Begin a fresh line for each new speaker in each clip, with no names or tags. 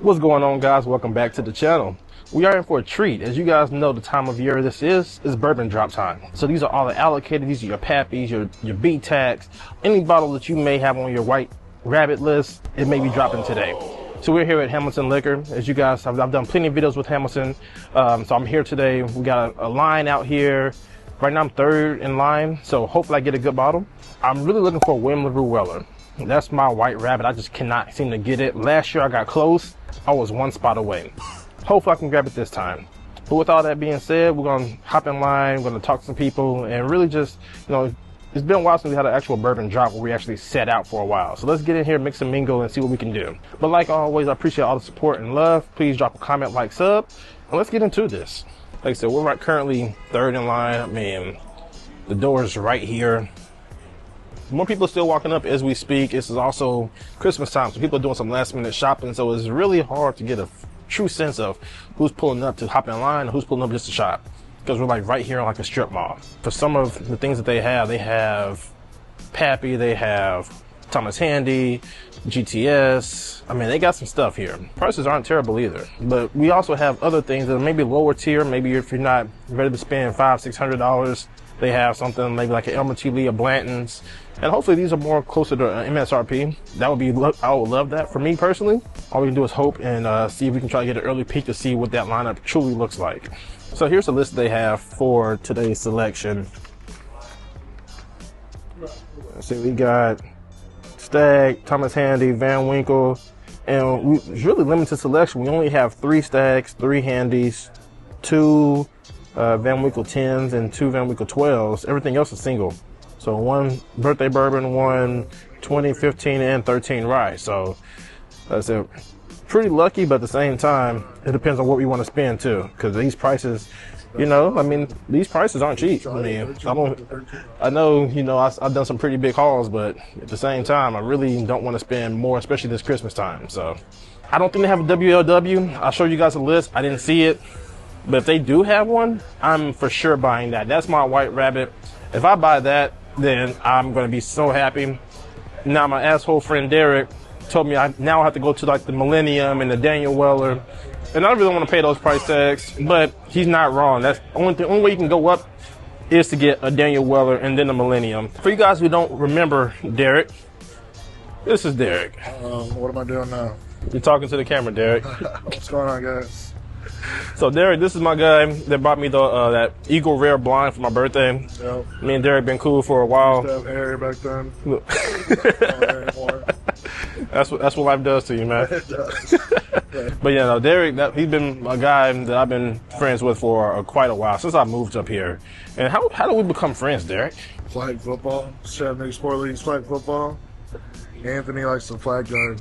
What's going on, guys? Welcome back to the channel. We are in for a treat. As you guys know, the time of year this is bourbon drop time. So these are all the allocated. These are your Pappies, your BTACs, any bottle that you may have on your White Rabbit list, it may be dropping today. So we're here at Hamilton Liquor. As you guys have, I've done plenty of videos with Hamilton. So I'm here today. We got a line out here. Right now I'm third in line, so hopefully I get a good bottle. I'm really looking for a William LaRue Weller. That's my White Rabbit. I just cannot seem to get it. Last year I got close. I was one spot away. Hopefully I can grab it this time. But with all that being said, we're going to hop in line. We're going to talk to some people and really just, you know, it's been a while since we had an actual bourbon drop where we actually set out for a while. So let's get in here, mix and mingle, and see what we can do. But like always, I appreciate all the support and love. Please drop a comment, like, sub, and let's get into this. Like I said, we're currently third in line. I mean, the door is right here. More people are still walking up as we speak. This is also Christmas time, so people are doing some last minute shopping. So it's really hard to get a true sense of who's pulling up to hop in line and who's pulling up just to shop. Because we're like right here on like a strip mall. For some of the things that they have Pappy, they have Thomas Handy, GTS. I mean, they got some stuff here. Prices aren't terrible either. But we also have other things that are maybe lower tier. Maybe if you're not ready to spend $500–600, they have something maybe like an Elmer T. Lee or Blanton's. And hopefully these are more closer to MSRP. That would be, I would love that for me personally. All we can do is hope and see if we can try to get an early peek to see what that lineup truly looks like. So here's the list they have for today's selection. Let's see, we got Stag, Thomas Handy, Van Winkle, and it's really limited selection. We only have 3 Stags, 3 Handys, 2 Van Winkle 10s, and 2 Van Winkle 12s. Everything else is single. So 1 birthday bourbon, 1 20, 15, and 13 rye. So that's it. Pretty lucky, but at the same time, it depends on what we want to spend too. Because these prices, you know, I mean, these prices aren't cheap. I mean, I know, you know, I've done some pretty big hauls, but at the same time, I really don't want to spend more, especially this Christmas time. So I don't think they have a WLW. I'll show you guys a list. I didn't see it, but if they do have one, I'm for sure buying that. That's my White Rabbit. If I buy that, then I'm going to be so happy. Now my asshole friend Derek told me I now have to go to like the Millennium and the Daniel Weller, and I don't really want to pay those price tags, but he's not wrong. That's the only way you can go up is to get a Daniel Weller and then the Millennium. For you guys who don't remember Derek, this is Derek.
What am I doing now?
You're talking to the camera, Derek.
What's going on, guys?
So Derek, this is my guy that bought me the that Eagle Rare Blind for my birthday. Yep. Me and Derek been cool for a while.
Used to have hair back then.
That's what life does to you, man.
It does.
But yeah, no, Derek, he's been a guy that I've been friends with for quite a while, since I moved up here. And how do we become friends, Derek?
Flag football. Chattanooga Sport League's flag football. Anthony likes the flag guard.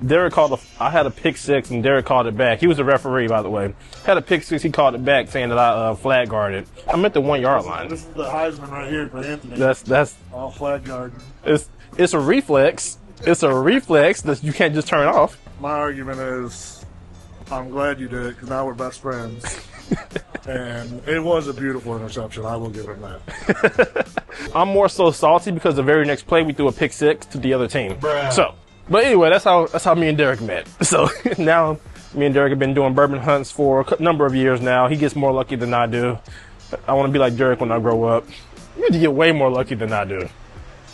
Derek I had a pick 6 and Derek called it back. He was a referee, by the way. Had a pick 6, he called it back saying that I flag guarded. I'm at the 1 yard line.
This is the Heisman right here for Anthony.
That's
all flag guard.
It's a reflex. It's a reflex that you can't just turn off.
My argument is, I'm glad you did it because now we're best friends. And it was a beautiful interception. I will give him that.
I'm more so salty because the very next play we threw a pick 6 to the other team.
Bruh.
So, but anyway, that's how me and Derek met. So now me and Derek have been doing bourbon hunts for a number of years now. He gets more lucky than I do. I want to be like Derek when I grow up. You need to get way more lucky than I do.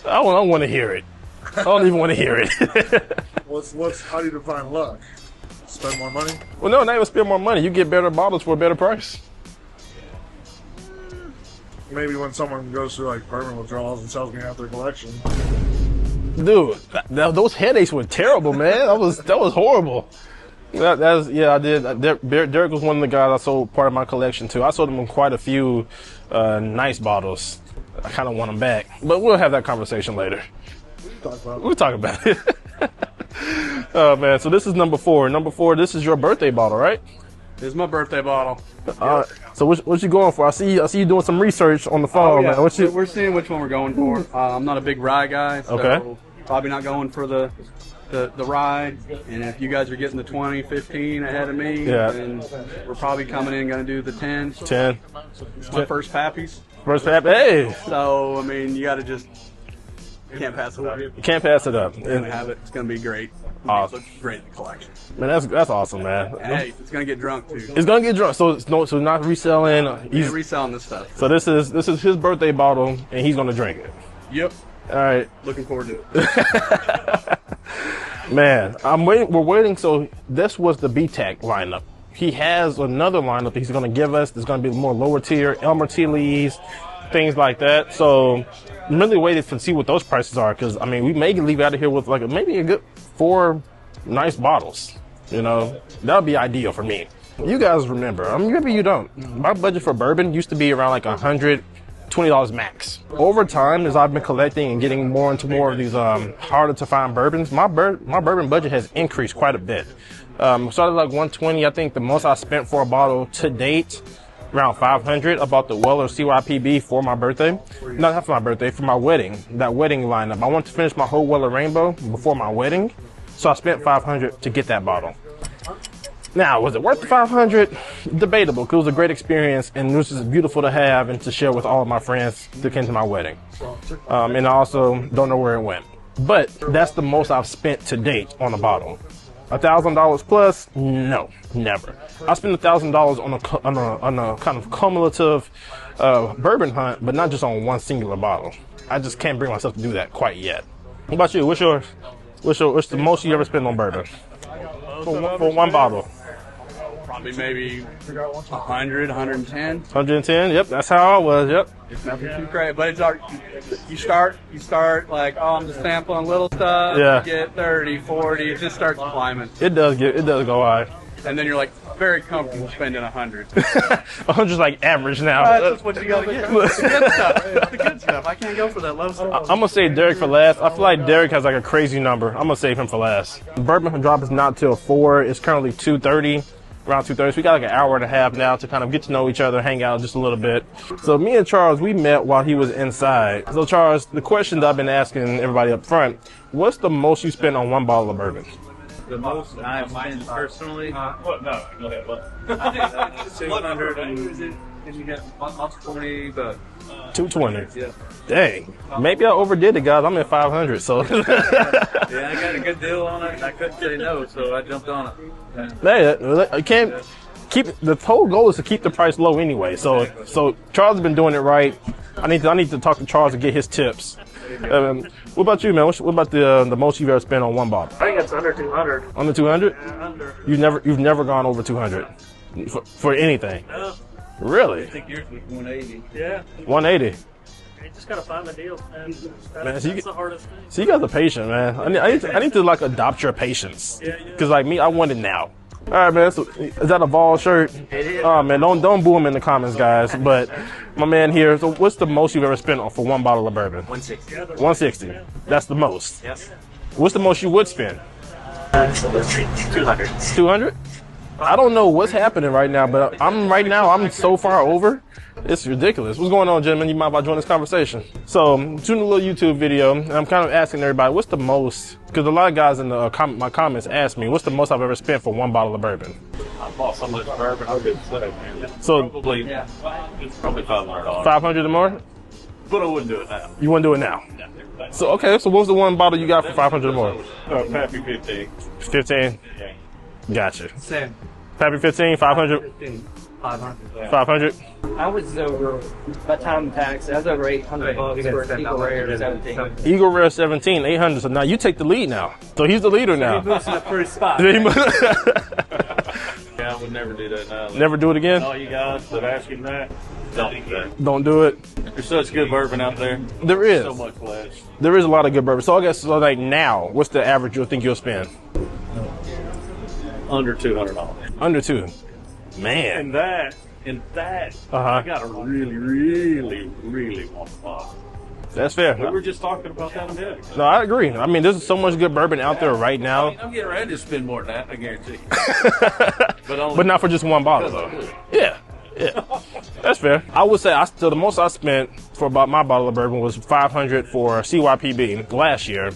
I don't want to hear it. I don't even want to hear it.
How do you define luck? Spend more money?
Well, no, not even spend more money. You get better bottles for a better price.
Maybe when someone goes through like bourbon withdrawals and sells me out their collection.
Dude, those headaches were terrible, man. That was horrible. I did. Derek was one of the guys I sold part of my collection to. I sold him quite a few nice bottles. I kind of want them back, but we'll have that conversation later. We'll talk about it. Oh man, so this is number 4. Number 4, this is your birthday bottle, right?
This is my birthday bottle.
So what you going for? I see you doing some research on the phone, man.
We're seeing which one we're going for. I'm not a big rye guy, so probably not going for the rye. And if you guys are getting the 20, 15 ahead of me, then we're probably coming in going to do the 10.
10.
It's my first Pappies.
First Pappy. Hey.
So I mean, you got to just can't pass it up.
You can't pass it up.
You're gonna have it. It's gonna be great.
Awesome.
Looks great in the collection.
Man, that's awesome, man.
Hey, it's gonna get drunk too.
It's gonna get drunk, so it's not reselling.
He's reselling this stuff.
So this is his birthday bottle, and he's gonna drink it.
Yep.
All right.
Looking forward to it.
Man, I'm waiting. We're waiting. So this was the BTAC lineup. He has another lineup that he's gonna give us. There's gonna be more lower tier, Elmer Tea Lees, things like that. So I'm really waiting to see what those prices are, because I mean, we may leave out of here with like maybe a good 4 nice bottles. You know, that would be ideal for me. You guys remember, I mean, maybe you don't. My budget for bourbon used to be around like $120 max. Over time, as I've been collecting and getting more into more of these harder to find bourbons, my bourbon budget has increased quite a bit. Started like 120. I think the most I spent for a bottle to date, around 500. I bought the Weller CYPB for my birthday. Not for my birthday, for my wedding. That wedding lineup. I wanted to finish my whole Weller Rainbow before my wedding, so I spent 500 to get that bottle. Now, was it worth the 500? Debatable, because it was a great experience, and this is beautiful to have and to share with all of my friends that came to my wedding. And I also don't know where it went. But that's the most I've spent to date on a bottle. $1,000 plus? No, never. I spent $1,000 on a kind of cumulative bourbon hunt, but not just on one singular bottle. I just can't bring myself to do that quite yet. What about you? What's the most you ever spent on bourbon? For one bottle?
Probably maybe 100, 110.
110? Yep, that's how I was. Yep.
It's nothing too crazy, but it's you start like, oh, I'm just sampling little stuff.
Yeah.
You get 30, 40, it just starts climbing.
It does go high.
And then you're like very comfortable spending 100.
100's like average now.
That's just what you gotta get. It's the good stuff. It's the good stuff. I can't go for that low stuff.
I'm gonna say Derek for last. I feel like Derek has like a crazy number. I'm gonna save him for last. Bourbon drop is not till 4. It's currently 2:30. Around 2:30. So we got like an hour and a half now to kind of get to know each other, hang out just a little bit. So me and Charles, we met while he was inside. So Charles, the question that I've been asking everybody up front, what's the most you spent on one bottle of bourbon?
The most I've spent personally?
No, go ahead.
200 and you get 20, but
220.
yeah.
Dang. Maybe I overdid it, guys. I'm at 500, so.
Yeah, I got a good deal on it. I couldn't say no, so I jumped on it.
Hey, I can't keep the whole goal is to keep the price low anyway. So Charles has been doing it right. I need to talk to Charles and get his tips. What about you, man? What about the most you've ever spent on one bottle?
I think it's under 200.
Under 200?
Under.
You've never gone over 200 for anything.
No.
Really?
I think yours was 180.
Yeah.
180.
You just gotta find the deal, man.
Man,
That's the hardest thing.
So you guys are patient, man. I need to like adopt your patience.
Yeah.
Cause like me, I want it now. All right, man. So is that a Vol shirt?
It is.
Oh man, don't boo him in the comments, guys. But my man here. So what's the most you've ever spent on for one bottle of bourbon?
160.
160. That's the most.
Yes.
What's the most you would spend?
200.
200. I don't know what's happening right now, but I'm so far over. It's ridiculous. What's going on, gentlemen? You mind if I join this conversation? So, I'm shooting a little YouTube video, and I'm kind of asking everybody, what's the most, because a lot of guys in the my comments ask me, what's the most I've ever spent for one bottle of bourbon?
I bought some of this bourbon. I couldn't say, man.
So,
It's probably $500.
500 or more?
But I wouldn't do it now.
You wouldn't do it now? So, okay, so what's the one bottle you got for 500 or more?
Pappy 15.
15?
Yeah.
Gotcha.
Same.
Pappy 15, 500?
15, 500.
500?
I was over, by time tax, I was over $800 for Eagle Rare 17.
Eagle Rare 17, 800. So now you take the lead now. So he's the leader now.
He moves in the first spot.
Yeah, I would never do that now.
Never do it again?
All you guys that asking that, don't do that.
Don't do it.
There's such good bourbon out there.
There is.
So much less.
There is a lot of good bourbon. So I guess so like now, what's the average you'll think you'll spend?
Under $200.
Under 2. Man.
And that,
Uh-huh.
I gotta really, really, really want to buy.
That's fair.
We were just talking about that a minute ago.
No, I agree. I mean, there's so much good bourbon out there right now.
I'm getting ready to spend more than that, I guarantee you.
But not for just one bottle, though. Yeah. That's fair. I would say the most I spent for about my bottle of bourbon was $500 for CYPB last year.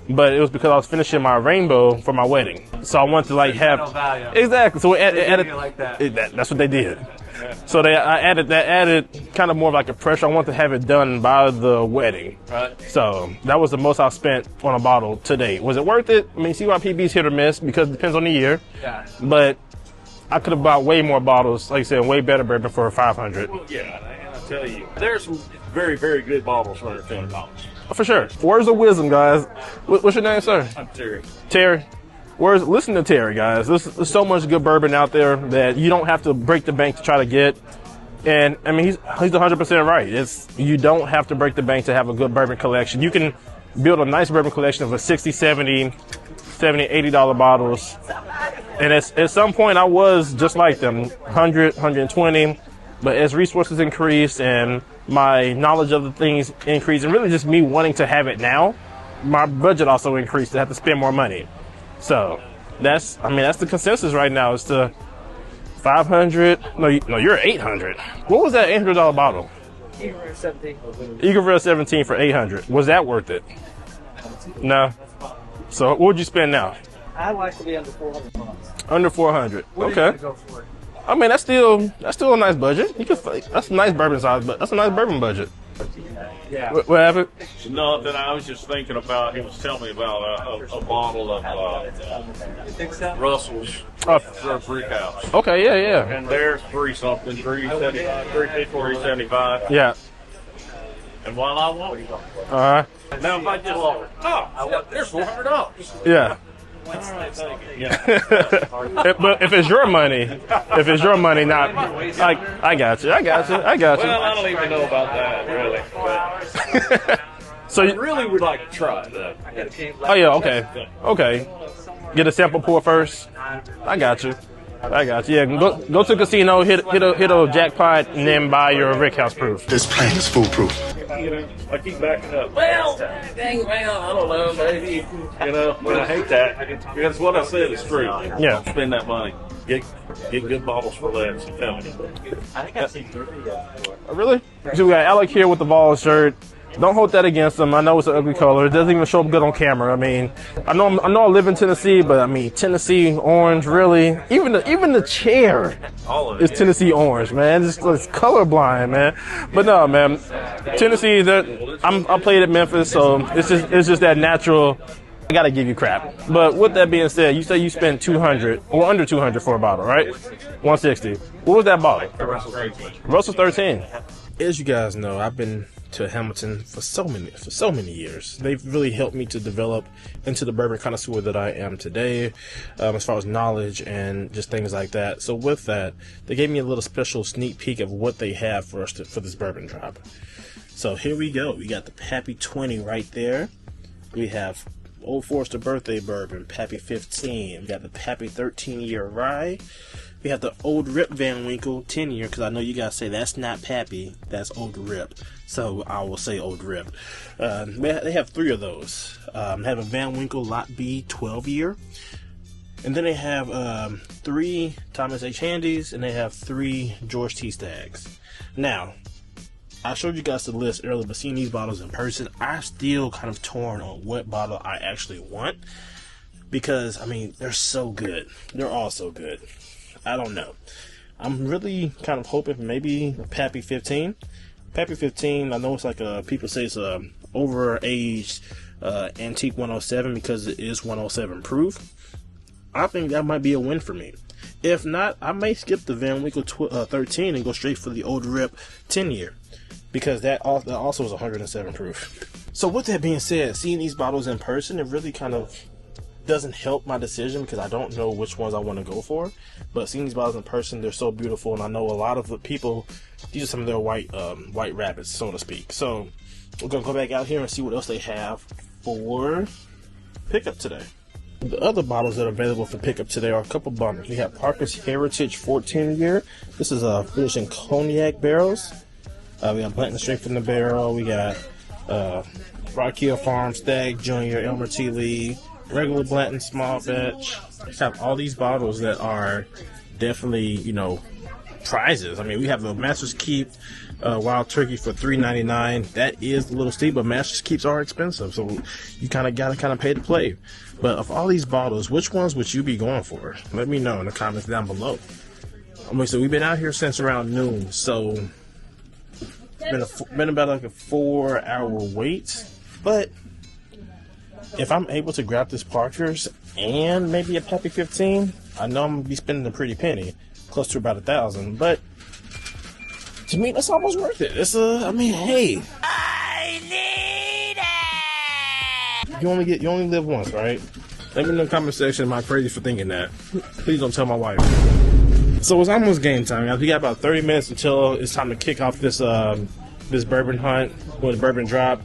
but it was because I was finishing my rainbow for my wedding. So I wanted to like have exactly. So it added
like that.
That's what they did. So I added kind of more of like a pressure. I wanted to have it done by the wedding.
Right.
So that was the most I spent on a bottle to date. Was it worth it? I mean, CYPB's hit or miss because it depends on the year.
Yeah.
But I could have bought way more bottles, like I said, way better bourbon for $500.
Well, yeah, and I tell you, there's some very, very good bottles for under $200.
For sure. Words of wisdom, guys. What's your name, sir?
I'm Terry.
Terry. Listen to Terry, guys. There's so much good bourbon out there that you don't have to break the bank to try to get. And I mean, he's 100% right. You don't have to break the bank to have a good bourbon collection. You can build a nice bourbon collection of a $60, $70, $80 bottles. And at some point, I was just like them, 100, 120. But as resources increase and my knowledge of the things increase, and really just me wanting to have it now, my budget also increased to have to spend more money. So that's the consensus right now. Is to 500. No, you're at 800. What was that $800 bottle?
Eagle Rare 17.
Eagle Rare 17 for 800. Was that worth it? No. So what would you spend now?
I'd like to be under 400 bucks.
Under 400.
What are you
Okay.
gonna go for?
I mean, that's still a nice budget. That's a nice bourbon size, but that's a nice bourbon budget.
Yeah.
What happened?
No, then I was just thinking about, he was telling me about a bottle of Russell's for a brick house.
Okay, yeah.
And there's $3-something, $3.75, $3.75.
Yeah.
And while I want it,
Now
if I just there's $400.
yeah.
Yeah.
But if it's your money, not like I got you.
Well, I don't even know about that really. But
So
I really would like to try it though.
oh yeah, okay. Get a sample pour first. I got you. Yeah, go to the casino, hit a jackpot, and then buy your Rick House proof.
This plan is foolproof.
I keep backing up. Well, dang, man, I don't know, maybe. I hate that. That's what I said is true.
Yeah.
Don't spend that money. Get good bottles for less. I'm telling you.
I think I've seen 3.
Really? So we got Alec here with the Vols shirt. Don't hold that against him. I know it's an ugly color. It doesn't even show up good on camera. I mean, I know I live in Tennessee, but I mean, Tennessee orange, really. Even the chair
All of it.
is Tennessee orange, man. It's colorblind, man. But no, man. Tennessee, I played at Memphis, so it's just that natural. I gotta give you crap. But with that being said, you say you spent 200 or under 200 for a bottle, right? 160. What was that bottle? Russell 13. As you guys know, I've been to Hamilton for so many years. They've really helped me to develop into the bourbon connoisseur that I am today, as far as knowledge and just things like that. So with that, they gave me a little special sneak peek of what they have for us for this bourbon drop. So here we go. We got the Pappy 20 right there. We have Old Forester Birthday Bourbon, Pappy 15. We got the Pappy 13-year rye. We have the Old Rip Van Winkle 10-year, because I know you guys say that's not Pappy, that's Old Rip. So I will say Old Rip. They have 3 of those. They have a Van Winkle Lot B 12-year. And then they have 3 Thomas H. Handys, and they have 3 George T. Staggs. Now, I showed you guys the list earlier, but seeing these bottles in person, I'm still kind of torn on what bottle I actually want. Because, I mean, they're so good. They're all so good. I don't know. I'm really kind of hoping for maybe Pappy 15. Pappy 15, I know it's like people say it's a over-aged antique 107 because it is 107 proof. I think that might be a win for me. If not, I may skip the Van Winkle 13 and go straight for the Old Rip 10-year because that also is 107 proof. So with that being said, seeing these bottles in person, it really kind of doesn't help my decision because I don't know which ones I want to go for. But seeing these bottles in person, they're so beautiful, and I know a lot of the people, these are some of their white rabbits, so to speak. So we're gonna go back out here and see what else they have for pickup today. The other bottles that are available for pickup today are a couple bundles. We have Parker's Heritage 14-year. This is finished in cognac barrels. We got Blanton Strength in the barrel. We got Rock Hill Farm Stag Jr. Elmer T. Lee. Regular Blanton small batch. We have all these bottles that are definitely, prizes. I mean, we have a Master's Keep wild turkey for $3.99. That is a little steep, but Master's Keeps are expensive, so you kind of gotta pay to play. But of all these bottles, which ones would you be going for? Let me know in the comments down below. So we've been out here since around noon, so been about like a 4-hour wait. But if I'm able to grab this Parker's and maybe a Pappy 15, I know I'm gonna be spending a pretty penny, close to about $1,000. But to me, that's almost worth it. It's I mean, hey, I need it. You only live once, right? Let me know in the comment section, am I crazy for thinking that? Please don't tell my wife. So it's almost game time, guys. We got about 30 minutes until it's time to kick off this this bourbon hunt or the bourbon drop.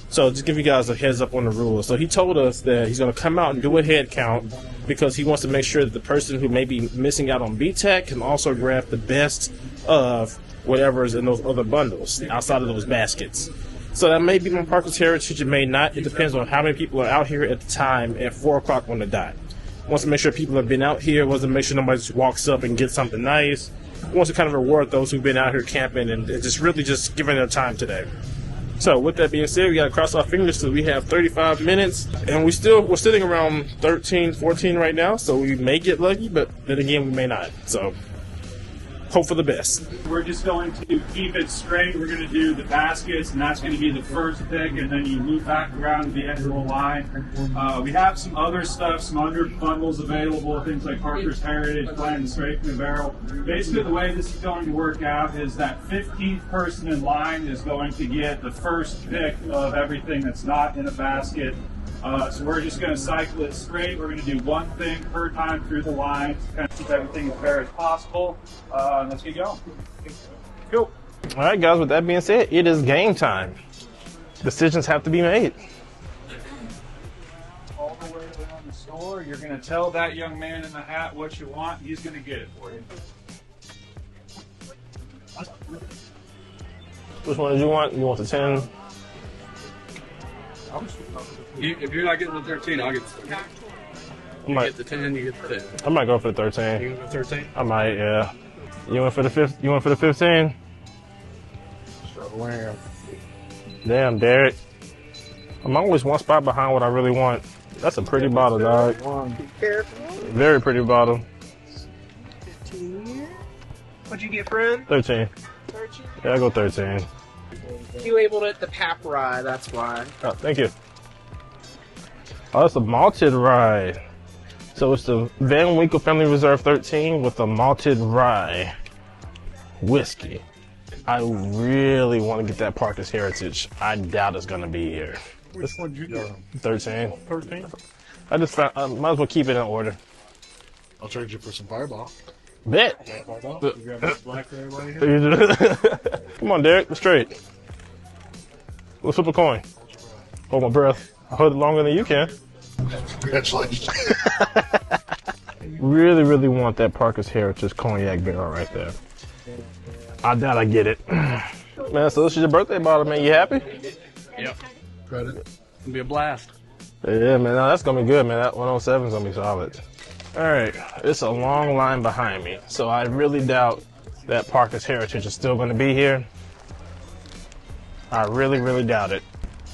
So just give you guys a heads up on the rules. So he told us that he's going to come out and do a head count because he wants to make sure that the person who may be missing out on BTAC can also grab the best of whatever is in those other bundles outside of those baskets. So that may be on Parker's Heritage, it may not. It depends on how many people are out here at the time at 4 o'clock on the dot. Wants to make sure people have been out here, wants to make sure nobody just walks up and gets something nice. Wants to kind of reward those who've been out here camping and just really just giving their time today. So with that being said, we got to cross our fingers so we have 35 minutes, and we're sitting around 13, 14 right now, so we may get lucky, but then again, we may not. So hope for the best.
We're just going to keep it straight. We're going to do the baskets, and that's going to be the first pick, and then you move back around to the end of the line. We have some other stuff, some under bundles available, things like Parker's Heritage, Bland, Straight from the Barrel. Basically, the way this is going to work out is that 15th person in line is going to get the first pick of everything that's not in a basket. So we're just going to cycle it straight. We're going to do one thing per time through the line to kind of keep everything as fair as possible. Let's get going. Cool.
All right, guys, with that being said, it is game time. Decisions have to be made.
All the way around the store, you're going to tell that young man in the hat what you want. He's going to get it for you.
Which one did you want? You want the 10?
If you're not getting the 13, I'll get the 13. You get the 10, you get the 10.
I might go for the 13.
You want the 13?
I might, yeah. You went for the 15? You went for the 15?
Sure.
Damn, Derek. I'm always one spot behind what I really want. That's a pretty bottle, dog. Very pretty bottle.
15. What'd you get, friend?
13.
13?
Yeah, I go 13.
You labeled it the Pap Rye, that's why.
Oh, thank you. Oh, it's a malted rye. So it's the Van Winkle Family Reserve 13 with a malted rye whiskey. I really want to get that Parker's Heritage. I doubt it's going to be here.
Which one did you get?
13.
13?
I just found, I might as well keep it in order.
I'll trade you for some Fireball.
Bet.
Fireball? You grab this black for everybody here?
Come on, Derek. Let's trade. Let's flip a coin. Hold my breath. I hold it longer than you can.
Congratulations.
Really, really want that Parker's Heritage cognac barrel right there. I doubt I get it. Man, so this is your birthday bottle, man. You happy?
Yep.
Credit.
It'll be a blast.
Yeah, man. No, that's going to be good, man. That 107 is going to be solid. All right. It's a long line behind me, so I really doubt that Parker's Heritage is still going to be here. I really, really doubt it.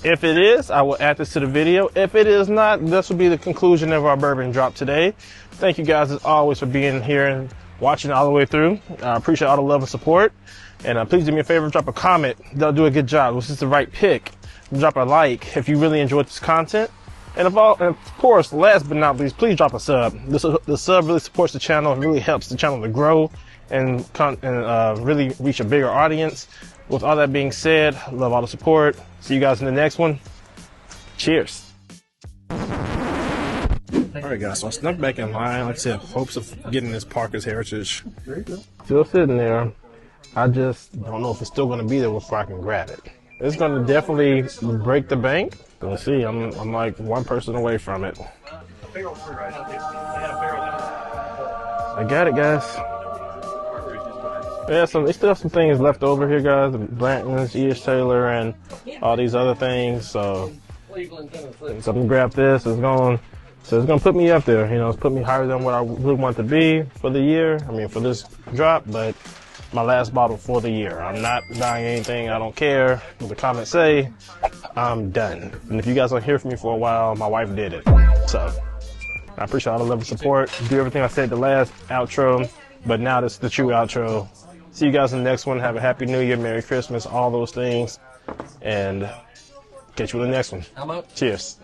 If it is, I will add this to the video. If it is not, this will be the conclusion of our bourbon drop today. Thank you guys as always for being here and watching all the way through. I appreciate all the love and support. And please do me a favor, drop a comment. They'll do a good job. This is the right pick. Drop a like if you really enjoyed this content. And of course, last but not least, please drop a sub. The sub really supports the channel. It really helps the channel to grow and really reach a bigger audience. With all that being said, love all the support. See you guys in the next one. Cheers. All right, guys, so I snuck back in line. Like I said, hopes of getting this Parker's Heritage. Still sitting there. I just don't know if it's still going to be there before I can grab it. It's going to definitely break the bank. Let's see, I'm like one person away from it. I got it, guys. Yeah, they still have some things left over here, guys. The Blanton's, E.H. Taylor, and all these other things. So I'm gonna grab this. It's gonna put me up there. You know, it's put me higher than what I really want to be for the year. I mean, for this drop. But my last bottle for the year. I'm not buying anything. I don't care what the comments say. I'm done. And if you guys don't hear from me for a while, my wife did it. So I appreciate all the love and support. Do everything I said the last outro, but now this is the true outro. See you guys in the next one. Have a happy new year, Merry Christmas, all those things. And catch you in the next one. Cheers.